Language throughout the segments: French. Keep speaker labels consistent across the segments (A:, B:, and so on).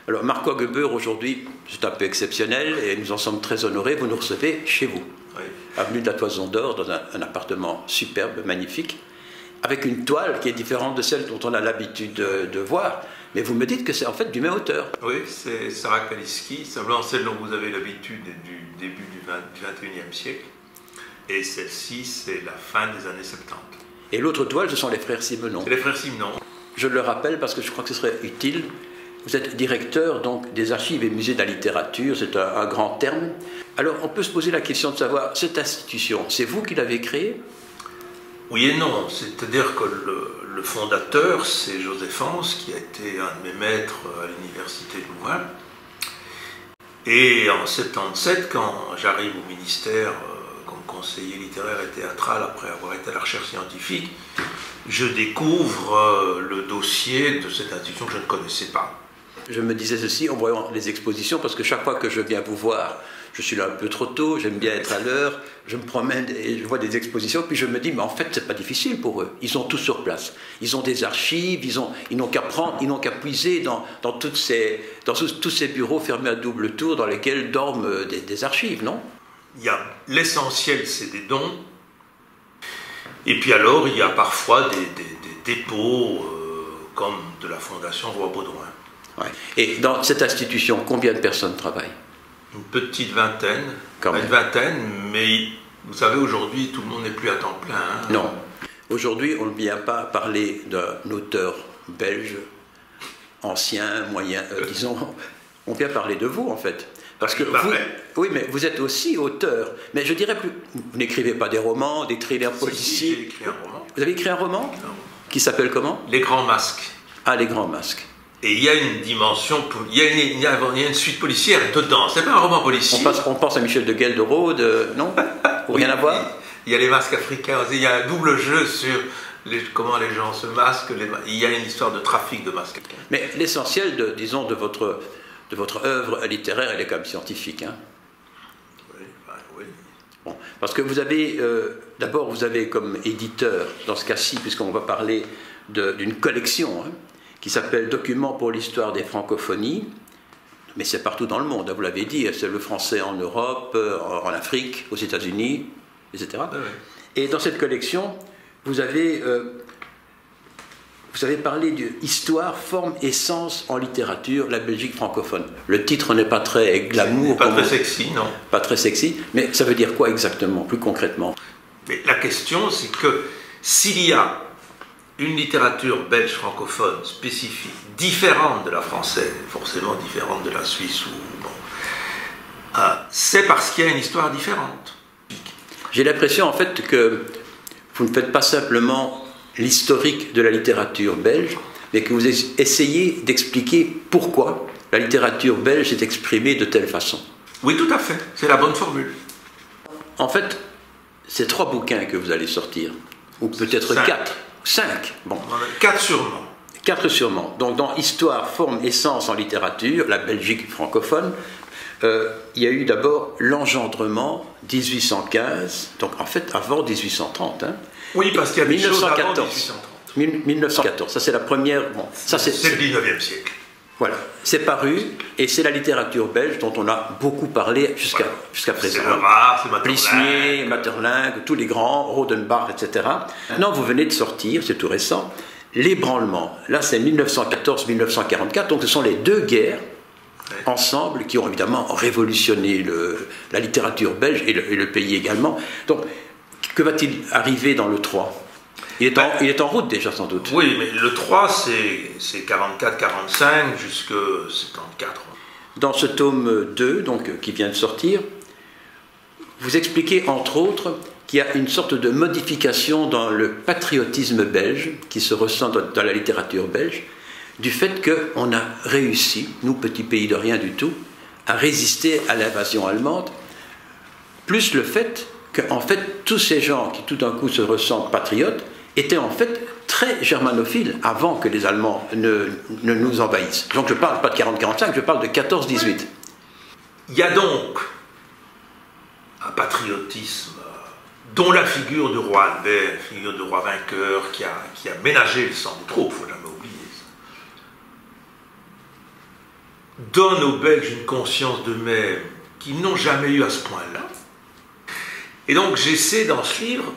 A: Alors, Marco Geber, aujourd'hui, c'est un peu exceptionnel et nous en sommes très honorés. Vous nous recevez chez vous, oui. Avenue de la Toison d'Or, dans un appartement superbe, magnifique, avec une toile qui est différente de celle dont on a l'habitude de voir. Mais vous me dites que c'est en fait du même auteur.
B: Oui, c'est Sarah Kaliski, simplement celle dont vous avez l'habitude du début du 21e siècle. Et celle-ci, c'est la fin des années 70.
A: Et l'autre toile, ce sont les frères Simenon.
B: C'est les frères Simenon.
A: Je le rappelle parce que je crois que ce serait utile. Vous êtes directeur donc, des archives et musées de la littérature, c'est un grand terme. Alors on peut se poser la question de savoir, cette institution, c'est vous qui l'avez créée?
B: Oui et non, c'est-à-dire que le fondateur, c'est Joseph Hans, qui a été un de mes maîtres à l'université de Louvain. Et en 77, quand j'arrive au ministère comme conseiller littéraire et théâtral, après avoir été à la recherche scientifique, je découvre le dossier de cette institution que je ne connaissais pas.
A: Je me disais ceci en voyant les expositions, parce que chaque fois que je viens vous voir, je suis là un peu trop tôt, j'aime bien être à l'heure, je me promène et je vois des expositions, puis je me dis, mais en fait, c'est pas difficile pour eux. Ils sont tous sur place. Ils ont des archives, ils n'ont qu'à prendre, ils n'ont qu'à puiser dans tous ces bureaux fermés à double tour dans lesquels dorment des archives, non?
B: Il y a l'essentiel, c'est des dons. Et puis alors, il y a parfois des dépôts, comme de la Fondation Roi-Baudouin.
A: Ouais. Et dans cette institution, combien de personnes travaillent?
B: Une petite vingtaine, mais vous savez, aujourd'hui, tout le monde n'est plus à temps plein. Hein.
A: Non. Aujourd'hui, on ne vient pas parler d'un auteur belge, ancien, moyen, disons, on vient parler de vous, en fait. Parce que vous, oui, mais vous êtes aussi auteur. Mais je dirais plus, vous n'écrivez pas des romans, des thrillers policiers.
B: Si, j'ai écrit un roman.
A: Vous avez écrit un roman? Qui s'appelle comment?
B: Les Grands Masques.
A: Ah, Les Grands Masques.
B: Et il y a une dimension, il y a une suite policière dedans. C'est pas un roman policier.
A: On pense à Michel de Gelderode, non? Ou rien à voir?
B: Il y a les masques africains. Il y a un double jeu sur comment les gens se masquent. Il y a une histoire de trafic de masques.
A: Mais l'essentiel, disons, de votre œuvre littéraire, elle est quand même scientifique. Hein?
B: Oui, oui.
A: Bon, parce que vous avez, d'abord, vous avez comme éditeur, dans ce cas-ci, puisqu'on va parler d'une collection, hein, qui s'appelle Documents pour l'histoire des francophonies, mais c'est partout dans le monde, vous l'avez dit, c'est le français en Europe, en Afrique, aux États-Unis, etc. Ah ouais. Et dans cette collection, vous avez parlé d'histoire, forme et sens en littérature, la Belgique francophone. Le titre n'est pas très glamour.
B: Pas très sexy, non.
A: Pas très sexy, mais ça veut dire quoi exactement, plus concrètement?
B: Mais la question, c'est que s'il y a une littérature belge francophone spécifique, différente de la française, forcément différente de la suisse, c'est parce qu'il y a une histoire différente.
A: J'ai l'impression en fait que vous ne faites pas simplement l'historique de la littérature belge, mais que vous essayez d'expliquer pourquoi la littérature belge s'est exprimée de telle façon.
B: Oui, tout à fait, c'est la bonne formule.
A: En fait, c'est 3 bouquins que vous allez sortir, ou peut-être 4. 5, bon.
B: 4 sûrement.
A: 4 sûrement. Donc dans Histoire, forme et sens en littérature, la Belgique francophone, il y a eu d'abord l'engendrement 1815, donc en fait avant 1830. Hein.
B: Oui, parce qu'il y a des choses avant 1830.
A: 1914, ça c'est la première. Bon,
B: c'est le 19e siècle.
A: Voilà, c'est paru, et c'est la littérature belge dont on a beaucoup parlé jusqu'à présent.
B: C'est rare, c'est
A: Plisnier, Maeterlinck, tous les grands, Rodenbach, etc. Maintenant, vous venez de sortir, c'est tout récent, L'ébranlement. Là, c'est 1914-1944, donc ce sont les 2 guerres ensemble qui ont évidemment révolutionné la littérature belge et le pays également. Donc, que va-t-il arriver dans le 3 ? Il est en route déjà, sans doute.
B: Oui, mais le 3, c'est 44-45 jusqu'à 74.
A: Dans ce tome 2, donc, qui vient de sortir, vous expliquez, entre autres, qu'il y a une sorte de modification dans le patriotisme belge, qui se ressent dans la littérature belge, du fait qu'on a réussi, nous, petit pays de rien du tout, à résister à l'invasion allemande, plus le fait qu'en fait, tous ces gens qui tout d'un coup se ressentent patriotes, étaient en fait très germanophiles avant que les Allemands ne nous envahissent. Donc je ne parle pas de 40-45, je parle de 14-18.
B: Il y a donc un patriotisme dont la figure du roi Albert, figure du roi vainqueur, qui a ménagé le sang des troupes, il ne faut jamais oublier donne aux Belges une conscience d'eux-mêmes qu'ils n'ont jamais eu à ce point-là. Et donc j'essaie dans ce livre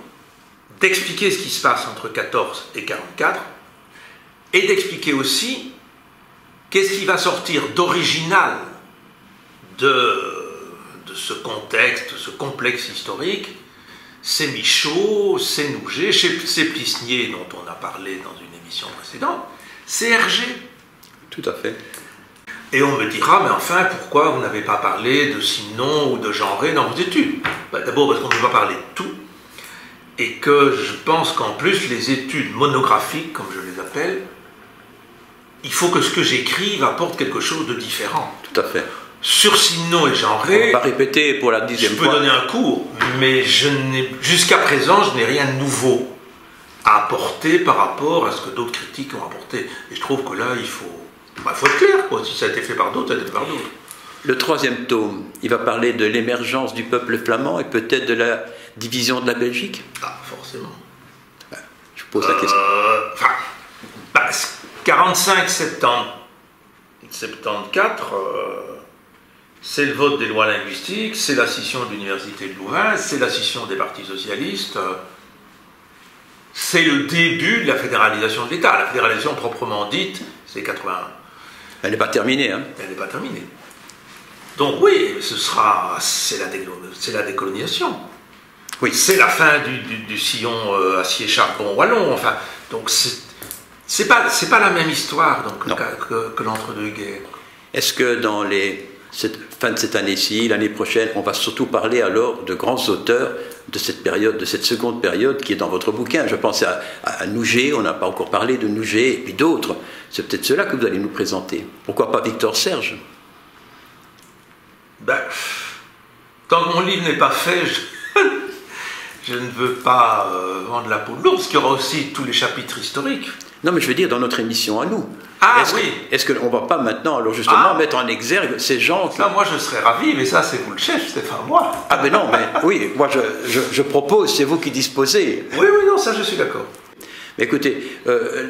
B: d'expliquer ce qui se passe entre 14 et 44 et d'expliquer aussi qu'est-ce qui va sortir d'original de ce contexte, ce complexe historique. C'est Michaud, c'est Nouget, c'est Plisnier dont on a parlé dans une émission précédente, c'est Hergé.
A: Tout à fait.
B: Et on me dira, mais enfin, pourquoi vous n'avez pas parlé de Simenon ou de Jeanret dans vos études? D'abord parce qu'on ne peut pas parler de tout, et que je pense qu'en plus, les études monographiques, comme je les appelle, il faut que ce que j'écrive apporte quelque chose de différent.
A: Tout à fait.
B: Sur Simenon et Jeanret,
A: on va pas répéter pour la 10e fois.
B: Je peux donner un cours, mais jusqu'à présent, je n'ai rien de nouveau à apporter par rapport à ce que d'autres critiques ont apporté. Et je trouve que là, il faut être clair, quoi. Si ça a été fait par d'autres, ça a été fait par d'autres.
A: Le 3e tome, il va parler de l'émergence du peuple flamand et peut-être de la division de la Belgique.
B: Ah, forcément.
A: Je pose la question.
B: 45, 74, c'est le vote des lois linguistiques, c'est la scission de l'université de Louvain, c'est la scission des partis socialistes, c'est le début de la fédéralisation de l'État. La fédéralisation proprement dite, c'est 81.
A: Elle n'est pas terminée, hein?
B: Elle n'est pas terminée. Donc oui, c'est la décolonisation.
A: Oui.
B: C'est la fin du sillon acier-charbon wallon. Enfin, donc c'est pas la même histoire donc, que l'entre-deux-guerres.
A: Est-ce que dans cette fin de cette année-ci, l'année prochaine, on va surtout parler alors de grands auteurs de cette période, de cette seconde période qui est dans votre bouquin? Je pense à Nouget, on n'a pas encore parlé de Nouget, et puis d'autres. C'est peut-être cela que vous allez nous présenter. Pourquoi pas Victor Serge?
B: Tant que mon livre n'est pas fait, je ne veux pas vendre la peau de l'ours, parce qu'il y aura aussi tous les chapitres historiques.
A: Non, mais je veux dire dans notre émission à nous.
B: Ah
A: oui. Est-ce qu'on ne va pas maintenant, alors justement, mettre en exergue ces gens qui...
B: Ça, moi, je serais ravi, mais ça, c'est vous le chef, c'est pas moi.
A: Ah, mais non, mais oui, moi, je propose, c'est vous qui disposez.
B: Oui, non, ça, je suis d'accord.
A: Mais écoutez,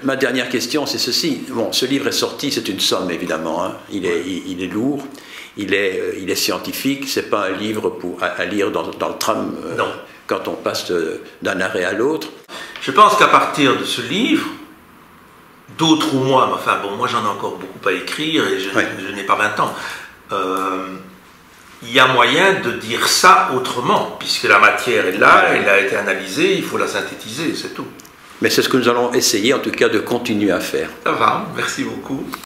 A: ma dernière question, c'est ceci. Bon, ce livre est sorti, c'est une somme, évidemment. Hein. Il est lourd, il est scientifique, c'est pas un livre à lire dans le tram quand on passe d'un arrêt à l'autre.
B: Je pense qu'à partir de ce livre, d'autres ou moi, enfin bon, moi j'en ai encore beaucoup à écrire et je n'ai pas 20 ans. Il y a moyen de dire ça autrement, puisque la matière est là, elle a été analysée, il faut la synthétiser, c'est tout.
A: Mais c'est ce que nous allons essayer en tout cas de continuer à faire.
B: Ça va, merci beaucoup.